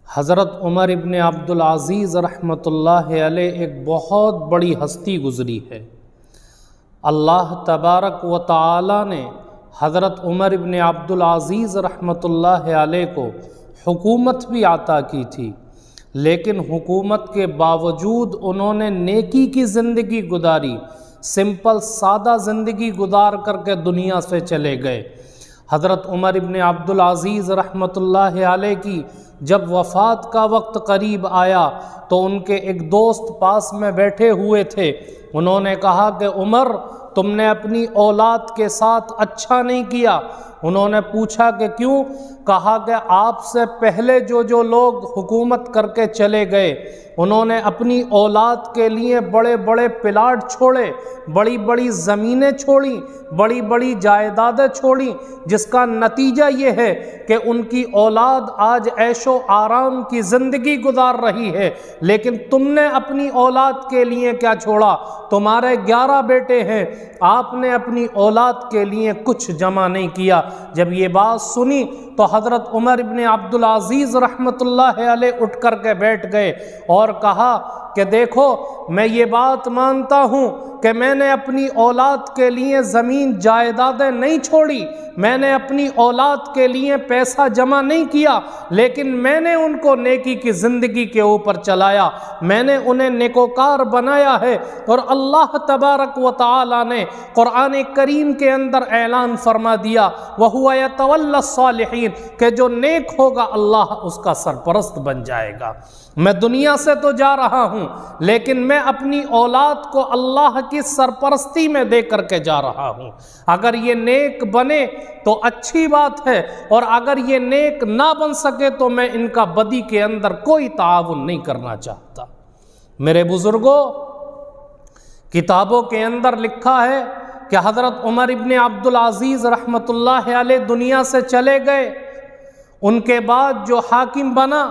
حضرت عمر ابن عبدالعزیز رحمۃ اللہ علیہ ایک بہت بڑی ہستی گزری ہے۔ اللہ تبارک و تعالی نے حضرت عمر ابن عبدالعزیز رحمۃ اللہ علیہ کو حکومت بھی عطا کی تھی، لیکن حکومت کے باوجود انہوں نے نیکی کی زندگی گزاری، سمپل سادہ زندگی گزار کر کے دنیا سے چلے گئے۔ حضرت عمر ابن عبدالعزیز رحمۃ اللہ علیہ کی جب وفات کا وقت قریب آیا تو ان کے ایک دوست پاس میں بیٹھے ہوئے تھے۔ انہوں نے کہا کہ عمر، تم نے اپنی اولاد کے ساتھ اچھا نہیں کیا۔ انہوں نے پوچھا کہ کیوں؟ کہا کہ آپ سے پہلے جو لوگ حکومت کر کے چلے گئے انہوں نے اپنی اولاد کے لیے بڑے بڑے پلاٹ چھوڑے، بڑی بڑی زمینیں چھوڑیں، بڑی بڑی جائیدادیں چھوڑیں، جس کا نتیجہ یہ ہے کہ ان کی اولاد آج عیش و آرام کی زندگی گزار رہی ہے۔ لیکن تم نے اپنی اولاد کے لیے کیا چھوڑا؟ تمہارے 11 بیٹے ہیں، آپ نے اپنی اولاد کے لیے کچھ جمع نہیں کیا۔ جب یہ بات سنی تو حضرت عمر ابن عبدالعزیز رحمۃ اللہ علیہ اٹھ کر کے بیٹھ گئے اور کہا کہ دیکھو، میں یہ بات مانتا ہوں کہ میں نے اپنی اولاد کے لیے زمین جائیدادیں نہیں چھوڑی، میں نے اپنی اولاد کے لیے پیسہ جمع نہیں کیا، لیکن میں نے ان کو نیکی کی زندگی کے اوپر چلایا، میں نے انہیں نیکوکار بنایا ہے۔ اور اللہ تبارک و تعالی نے قرآن کریم کے اندر اعلان فرما دیا وَهُوَ يَتَوَلَّى الصَّالِحِينَ کہ جو نیک ہوگا اللہ اس کا سرپرست بن جائے گا۔ میں دنیا سے تو جا رہا ہوں، لیکن میں اپنی اولاد کو اللہ کی سرپرستی میں دے کر کے جا رہا ہوں۔ اگر یہ نیک بنے تو اچھی بات ہے، اور اگر یہ نیک نہ بن سکے تو میں ان کا بدی کے اندر کوئی تعاون نہیں کرنا چاہتا۔ میرے بزرگوں، کتابوں کے اندر لکھا ہے کہ حضرت عمر ابن عبدالعزیز رحمۃ اللہ علیہ دنیا سے چلے گئے۔ ان کے بعد جو حاکم بنا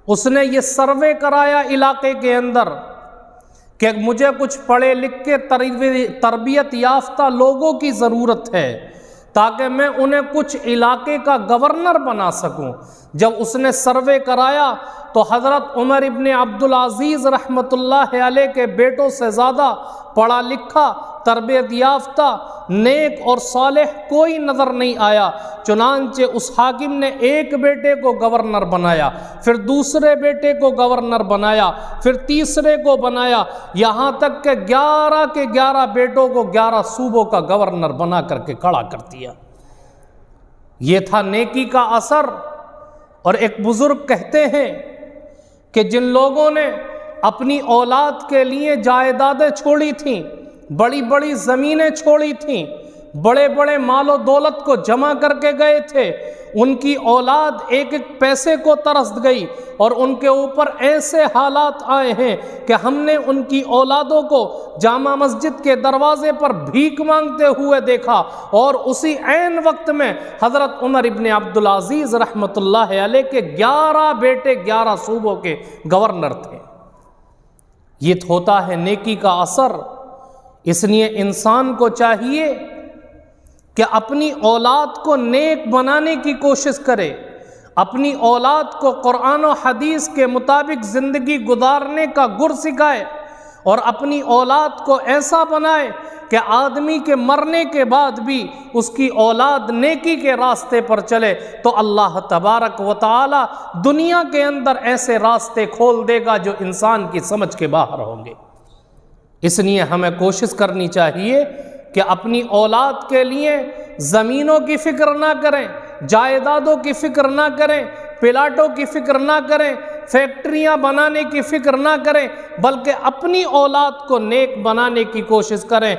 اس نے یہ سروے کرایا علاقے کے اندر کہ مجھے کچھ پڑھے لکھ کے تربیت یافتہ لوگوں کی ضرورت ہے تاکہ میں انہیں کچھ علاقے کا گورنر بنا سکوں۔ جب اس نے سروے کرایا تو حضرت عمر ابن عبدالعزیز رحمۃ اللہ علیہ کے بیٹوں سے زیادہ پڑھا لکھا، تربیت یافتہ، نیک اور صالح کوئی نظر نہیں آیا۔ چنانچہ اس حاکم نے ایک بیٹے کو گورنر بنایا، پھر دوسرے بیٹے کو گورنر بنایا، پھر تیسرے کو بنایا، یہاں تک کہ 11 کے 11 بیٹوں کو 11 صوبوں کا گورنر بنا کر کے کھڑا کر دیا۔ یہ تھا نیکی کا اثر۔ اور ایک بزرگ کہتے ہیں کہ جن لوگوں نے اپنی اولاد کے لیے جائیدادیں چھوڑی تھیں، بڑی بڑی زمینیں چھوڑی تھیں، بڑے بڑے مال و دولت کو جمع کر کے گئے تھے، ان کی اولاد ایک ایک پیسے کو ترس گئی، اور ان کے اوپر ایسے حالات آئے ہیں کہ ہم نے ان کی اولادوں کو جامع مسجد کے دروازے پر بھیک مانگتے ہوئے دیکھا، اور اسی عین وقت میں حضرت عمر ابن عبدالعزیز رحمۃ اللہ علیہ کے 11 بیٹے 11 صوبوں کے گورنر تھے۔ یہ ہوتا ہے نیکی کا اثر۔ اس لیے انسان کو چاہیے کہ اپنی اولاد کو نیک بنانے کی کوشش کرے، اپنی اولاد کو قرآن و حدیث کے مطابق زندگی گزارنے کا گر سکھائے، اور اپنی اولاد کو ایسا بنائے کہ آدمی کے مرنے کے بعد بھی اس کی اولاد نیکی کے راستے پر چلے، تو اللہ تبارک و تعالی دنیا کے اندر ایسے راستے کھول دے گا جو انسان کی سمجھ کے باہر ہوں گے۔ اس لیے ہمیں کوشش کرنی چاہیے کہ اپنی اولاد کے لیے زمینوں کی فکر نہ کریں، جائیدادوں کی فکر نہ کریں، پلاٹوں کی فکر نہ کریں، فیکٹریاں بنانے کی فکر نہ کریں، بلکہ اپنی اولاد کو نیک بنانے کی کوشش کریں۔